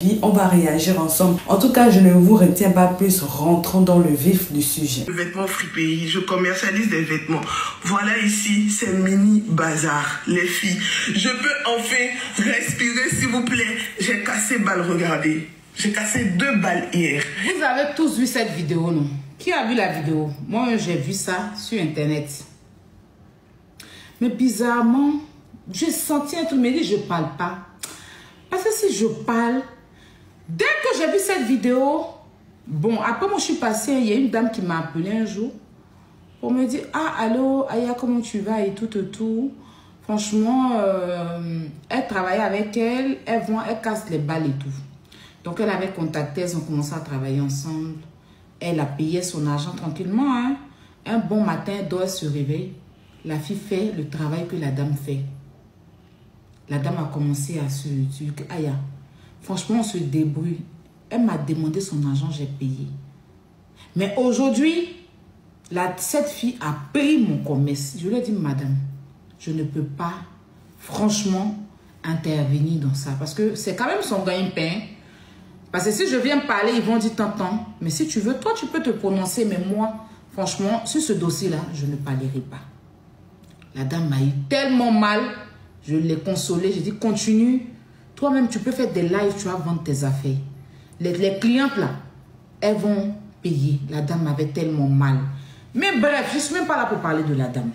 On va réagir ensemble. En tout cas, je ne vous retiens pas plus. Rentrons dans le vif du sujet. Vêtements Fripéry, je commercialise des vêtements. Voilà ici, c'est mini bazar. Les filles, je peux enfin respirer s'il vous plaît. J'ai cassé balle, regardez. J'ai cassé 2 balles hier. Vous avez tous vu cette vidéo, non? Qui a vu la vidéo? Moi, j'ai vu ça sur Internet. Mais bizarrement, j'ai senti un truc, mais dit, je parle pas. Parce que si je parle, dès que j'ai vu cette vidéo, bon, après moi je suis passée, il y a une dame qui m'a appelé un jour pour me dire, ah, allô, Aya, comment tu vas et tout. Franchement, elle travaillait avec elle, elle casse les balles et tout. Donc elle avait contacté, elles ont commencé à travailler ensemble. Elle a payé son argent tranquillement, hein. Un bon matin, elle doit se réveiller. La fille fait le travail que la dame fait. La dame a commencé à se dire, Aya, franchement, on se débrouille. Elle m'a demandé son argent, j'ai payé. Mais aujourd'hui, cette fille a pris mon commerce. Je lui ai dit, madame, je ne peux pas, franchement, intervenir dans ça. Parce que c'est quand même son gagne-pain. Parce que si je viens parler, ils vont dire tant. Mais si tu veux, toi, tu peux te prononcer. Mais moi, franchement, sur ce dossier-là, je ne parlerai pas. La dame m'a eu tellement mal. Je l'ai consolée. J'ai dit, continue. Toi-même, tu peux faire des lives, tu vas vendre tes affaires. Les clientes, là, elles vont payer. La dame m'avait tellement mal. Mais bref, je ne suis même pas là pour parler de la dame.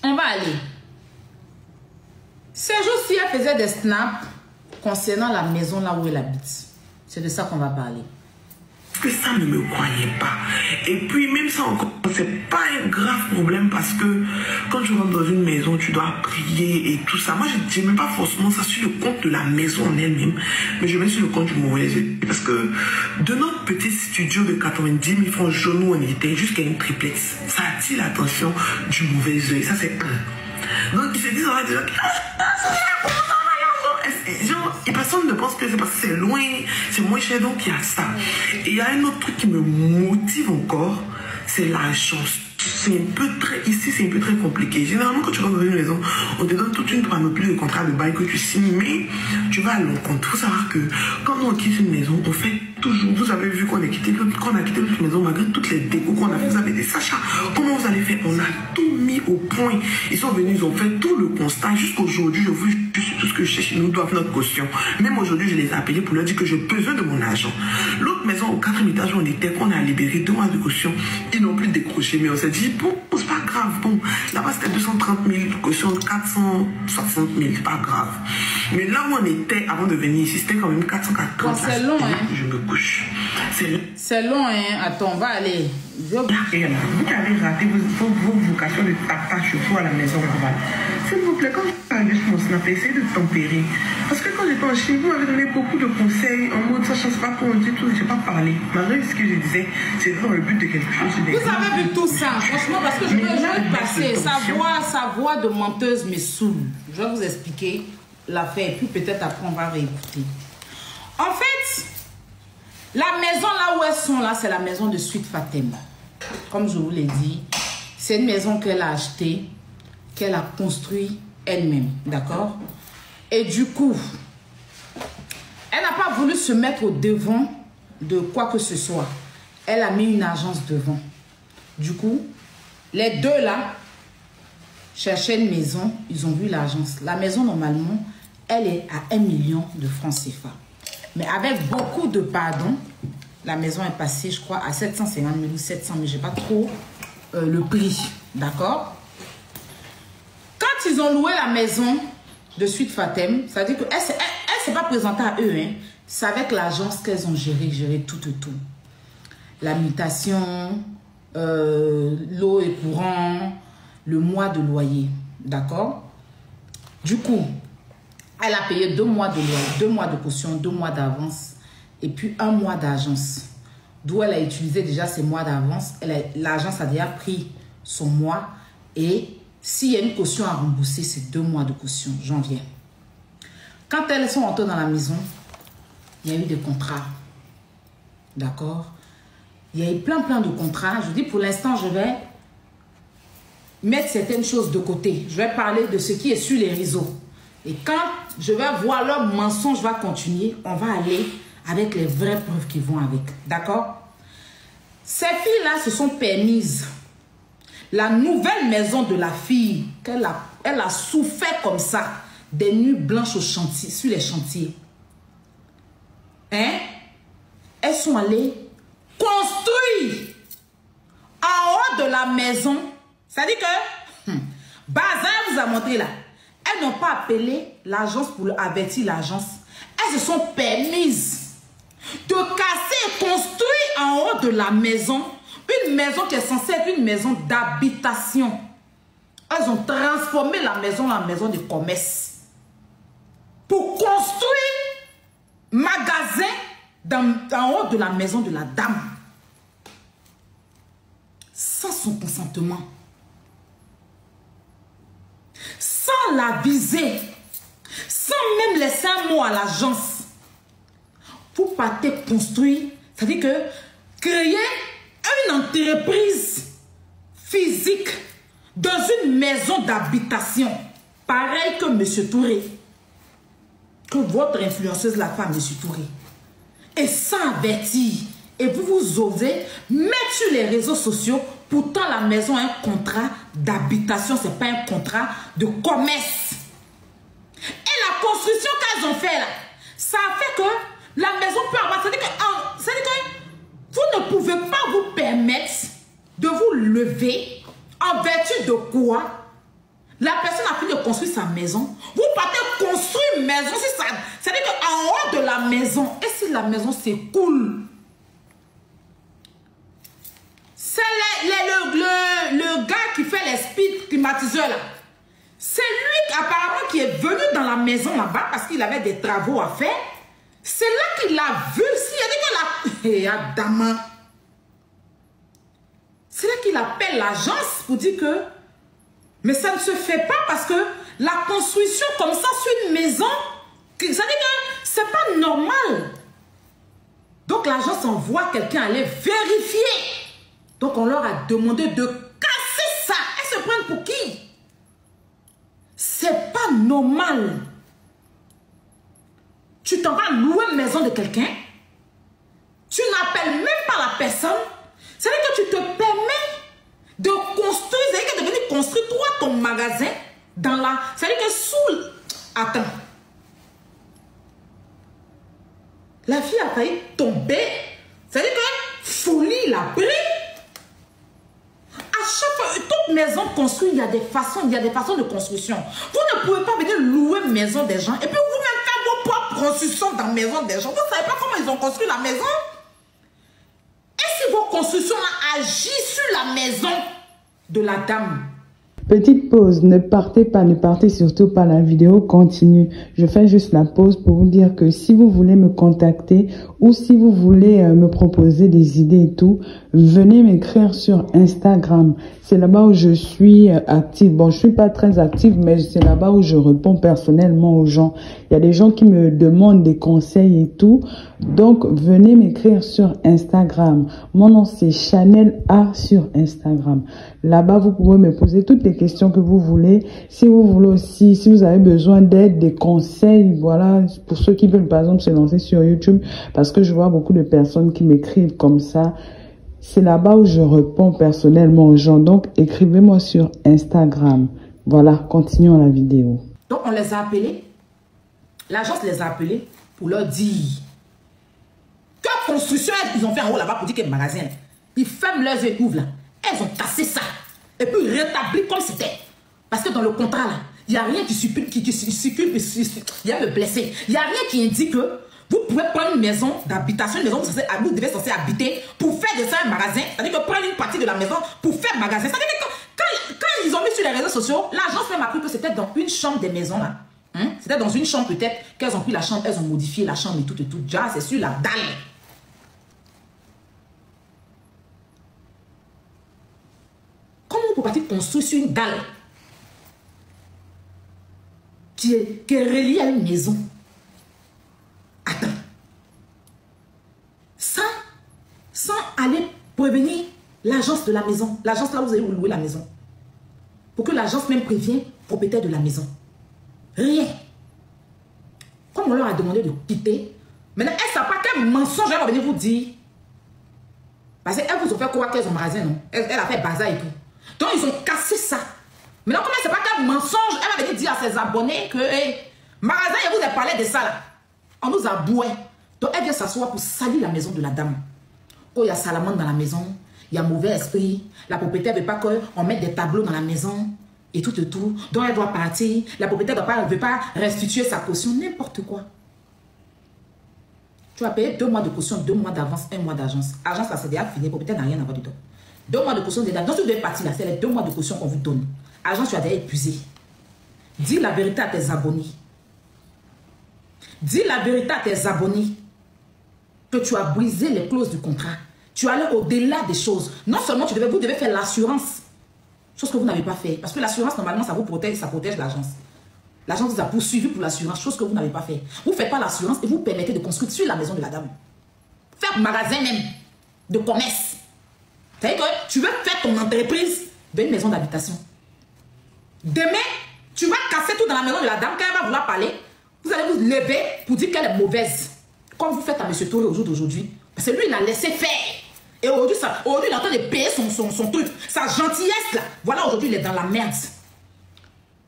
On va aller. Ces jours-ci, elle faisait des snaps concernant la maison là où elle habite. C'est de ça qu'on va parler. Que ça ne me croyait pas. Et puis même ça encore, c'est pas un grave problème parce que quand tu rentres dans une maison, tu dois prier et tout ça. Moi, je ne mets pas forcément ça sur le compte de la maison en elle-même, mais je mets sur le compte du mauvais œil. Parce que de notre petit studio de 90 000 francs jaune où on était jusqu'à une triplex, ça attire l'attention du mauvais œil. Ça, c'est un. Donc, ils se disent, on va dire, et personne ne pense que c'est parce que c'est loin, c'est moins cher, donc il y a ça. Et il y a un autre truc qui me motive encore, c'est la chance. C'est un peu très, ici c'est un peu très compliqué. Généralement quand tu rentres dans une maison, on te donne toute une panoplie de contrats de bail que tu signes, mais tu vas à l'encontre. Il faut savoir que quand on quitte une maison, on fait toujours, vous avez vu qu'on a quitté notre maison, malgré toutes les décos qu'on a fait, vous avez des sachats. Comment vous allez faire? On a tout mis au point. Ils sont venus, ils ont fait tout le constat. Jusqu'aujourd'hui, je vous tout ce que je cherche, ils nous doivent notre caution. Même aujourd'hui, je les ai appelés pour leur dire que j'ai besoin de mon argent. L'autre maison au 4e étage où on était, qu'on a libéré 2 mois de caution, ils n'ont plus décroché. Mais on s'est dit, bon, c'est pas grave. Bon, là-bas, c'était 230 000, caution 460 000, c'est pas grave. Mais là où on était avant de venir ici, c'était quand même 440 000. C'est long, hein. Je me couche. C'est long, hein. Attends, on va aller. Vous avez raté vos vocations de tata chevaux à la maison. S'il vous plaît, quand vous avez sur mon snap, essayez de tempérer. Parce que quand j'étais en Chine, vous m'avez donné beaucoup de conseils en mode ça change pas pour on dit tout, j'ai pas parlé. Malgré ce que je disais, c'est dans le but de quelque chose. Vous avez vu tout ça, franchement, parce que je veux passer. Sa voix de menteuse me saoule. Je vais vous expliquer l'affaire, puis peut-être après on va réécouter. En fait, la maison là où elles sont là, c'est la maison de Sweet Fatem. Comme je vous l'ai dit, c'est une maison qu'elle a achetée, qu'elle a construite elle-même, d'accord? Et du coup, elle n'a pas voulu se mettre au devant de quoi que ce soit. Elle a mis une agence devant. Du coup, les deux là cherchaient une maison, ils ont vu l'agence. La maison, normalement, elle est à 1 million de francs CFA. Mais avec beaucoup de pardon, la maison est passée, je crois, à 750 000 ou 700 000. Je n'ai pas trop le prix. D'accord? Quand ils ont loué la maison de Sweet Fatem, ça veut dire qu'elle ne s'est pas présentée à eux. Hein. C'est avec l'agence qu'elles ont géré tout. La mutation, l'eau et courant, le mois de loyer. D'accord? Du coup, elle a payé 2 mois de loyer, 2 mois de caution, 2 mois d'avance et puis 1 mois d'agence. D'où elle a utilisé déjà ces mois d'avance. L'agence a déjà pris son mois et s'il y a une caution à rembourser, c'est 2 mois de caution. J'en viens. Quand elles sont entrées dans la maison, il y a eu des contrats. D'accord? Il y a eu plein de contrats. Je dis pour l'instant, je vais mettre certaines choses de côté. Je vais parler de ce qui est sur les réseaux. Et quand je vais voir leur mensonge va continuer. On va aller avec les vraies preuves qui vont avec. D'accord? Ces filles-là se sont permises. La nouvelle maison de la fille, elle a souffert comme ça. Des nuits blanches au chantier, sur les chantiers. Hein? Elles sont allées construire en haut de la maison. C'est-à-dire que Bazin vous a montré là. Elles n'ont pas appelé l'agence pour avertir l'agence. Elles se sont permises de casser et construire en haut de la maison. Une maison qui est censée être une maison d'habitation. Elles ont transformé la maison en maison de commerce. Pour construire magasin en haut de la maison de la dame. Sans son consentement. Sans la viser. Sans même laisser un mot à l'agence. Vous partez construire. C'est-à-dire que créer une entreprise physique dans une maison d'habitation. Pareil que M. Touré. Que votre influenceuse la femme, M. Touré. Et sans avertir. Et vous osez mettre sur les réseaux sociaux. Pourtant, la maison a un contrat d'habitation. Ce n'est pas un contrat de commerce. Et la construction qu'elles ont fait là, ça a fait que la maison peut avoir... C'est-à-dire que vous ne pouvez pas vous permettre de vous lever en vertu de quoi la personne a fini de construire sa maison. Vous partez construire une maison, c'est-à-dire qu'en haut de la maison, et si la maison s'écoule, c'est le gars qui fait les speed climatiseurs là. C'est lui apparemment qui est venu dans la maison là-bas parce qu'il avait des travaux à faire. C'est là qu'il a vu. C'est là qu'il appelle l'agence pour dire que mais ça ne se fait pas parce que la construction comme ça sur une maison, ça veut dire que c'est pas normal. Donc l'agence envoie quelqu'un aller vérifier. Donc on leur a demandé de casser ça. Elles se prennent pour qui? C'est pas normal. Tu t'en vas louer une maison de quelqu'un. Tu n'appelles même pas la personne. C'est-à-dire que tu te permets de construire. C'est-à-dire que de venir construire toi ton magasin dans la... C'est-à-dire que sous... Attends. La fille a failli tomber. C'est-à-dire que folie l'a pris. À chaque fois, toute maison construite, il y a des façons de construction. Vous ne pouvez pas venir louer une maison des gens et puis vous-même faire vos propres constructions dans la maison des gens. Vous ne savez pas comment ils ont construit la maison? Et si vos constructions agissent sur la maison de la dame? Petite pause, ne partez surtout pas, la vidéo continue. Je fais juste la pause pour vous dire que si vous voulez me contacter ou si vous voulez me proposer des idées et tout, venez m'écrire sur Instagram. C'est là-bas où je suis active. Bon, je suis pas très active, mais c'est là-bas où je réponds personnellement aux gens. Il y a des gens qui me demandent des conseils et tout. Donc, venez m'écrire sur Instagram. Mon nom, c'est Chanel A sur Instagram. Là-bas, vous pouvez me poser toutes les questions que vous voulez. Si vous voulez aussi, si vous avez besoin d'aide, des conseils, voilà, pour ceux qui veulent par exemple se lancer sur YouTube, parce que je vois beaucoup de personnes qui m'écrivent comme ça. C'est là-bas où je réponds personnellement aux gens. Donc, écrivez-moi sur Instagram. Voilà, continuons la vidéo. Donc, on les a appelés. L'agence les a appelés pour leur dire que construction ils ont fait en haut là-bas pour dire qu'il y a un magasin. Ils ferment leurs yeux et ouvrent là. Elles ont cassé ça. Et puis rétabli comme c'était. Parce que dans le contrat là, il n'y a rien qui circule, il y a me blessé. Il n'y a rien qui indique que vous pouvez prendre une maison d'habitation, une maison où vous devez censé habiter pour faire de ça un magasin. C'est-à-dire que prendre une partie de la maison pour faire magasin. C'est-à-dire que quand ils ont mis sur les réseaux sociaux, l'agence même a cru que c'était dans une chambre des maisons là. C'était dans une chambre peut-être qu'elles ont pris la chambre, elles ont modifié la chambre et tout. Déjà, c'est sur la dalle. Comment vous pouvez construire sur une dalle qui est reliée à une maison? Attends. Sans aller prévenir l'agence de la maison. L'agence là où vous allez louer la maison. Pour que l'agence même prévienne le propriétaire de la maison. Rien. on leur a demandé de quitter, maintenant, elles ne savent pas quel mensonge elles vont venir vous dire. Parce qu'elles vous ont fait quoi qu'elles ont magasin, non? Elle a fait bazar et tout. Donc, ils ont cassé ça. Maintenant, comme elle ne sait pas quel mensonge, elle va venir dire à ses abonnés que, hey, magasin, il vous a parlé de ça là. On nous a boué. Donc, elle vient s'asseoir pour salir la maison de la dame. Quand il y a salamandre dans la maison, il y a mauvais esprit, la propriétaire ne veut pas qu'on mette des tableaux dans la maison et tout et tout. Donc, elle doit partir. La propriétaire ne veut pas restituer sa caution, n'importe quoi. Tu vas payer 2 mois de caution, 2 mois d'avance, 1 mois d'agence. Agence, ça c'est déjà fini, propriétaire n'a rien à voir du tout. 2 mois de caution déjà. Donc, si vous devez partir là, c'est les 2 mois de caution qu'on vous donne. Agence, tu as déjà épuisé. Dis la vérité à tes abonnés. Dis la vérité à tes abonnés que tu as brisé les clauses du contrat. Tu es allé au-delà des choses. Non seulement vous devez faire l'assurance, chose que vous n'avez pas fait. Parce que l'assurance, normalement, ça vous protège, ça protège l'agence. L'agence vous a poursuivi pour l'assurance, chose que vous n'avez pas fait. Vous ne faites pas l'assurance et vous permettez de construire sur la maison de la dame. Faire magasin même de commerce. C'est-à-dire que tu veux faire ton entreprise d'une maison d'habitation. Demain, tu vas casser tout dans la maison de la dame. Quand elle va vouloir parler, vous allez vous lever pour dire qu'elle est mauvaise. Comme vous faites à M. Touré au jour d'aujourd'hui. Parce que lui, il a laissé faire. Et aujourd'hui, il est en train de payer son truc. Sa gentillesse là. Voilà, aujourd'hui, il est dans la merde.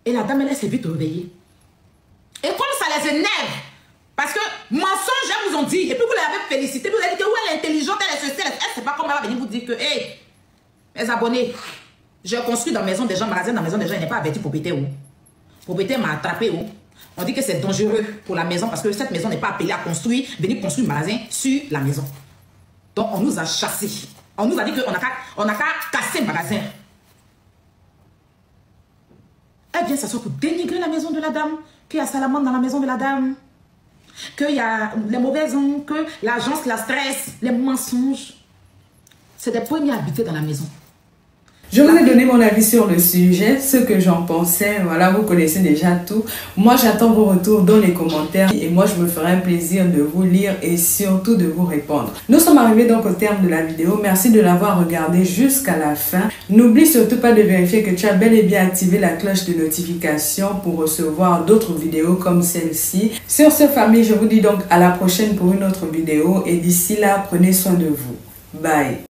Et la dame, elle s'est vite réveillée. Et comme ça les énerve, parce que mensonges, elles vous ont dit, et puis vous l'avez félicité, vous avez dit que oui, elle est intelligente, elle est ceci, elle ne sait pas comment elle va venir vous dire que, hey, mes abonnés, j'ai construit dans la maison des gens, magasin dans la maison des gens, il n'est pas averti propriétaire. Propriétaire m'a attrapé. On dit que c'est dangereux pour la maison parce que cette maison n'est pas appelée à construire, venir construire un magasin sur la maison. Donc on nous a chassés. On nous a dit qu'on n'a qu'à casser le magasin. Elle vient s'asseoir pour dénigrer la maison de la dame, qu'il y a salamandre dans la maison de la dame, qu'il y a les mauvaises ondes, que l'agence la stresse, les mensonges. C'est des premiers habités dans la maison. Je vous ai donné mon avis sur le sujet, ce que j'en pensais. Voilà, vous connaissez déjà tout. Moi, j'attends vos retours dans les commentaires et moi, je me ferai un plaisir de vous lire et surtout de vous répondre. Nous sommes arrivés donc au terme de la vidéo. Merci de l'avoir regardé jusqu'à la fin. N'oublie surtout pas de vérifier que tu as bel et bien activé la cloche de notification pour recevoir d'autres vidéos comme celle-ci. Sur ce, famille, je vous dis donc à la prochaine pour une autre vidéo et d'ici là, prenez soin de vous. Bye.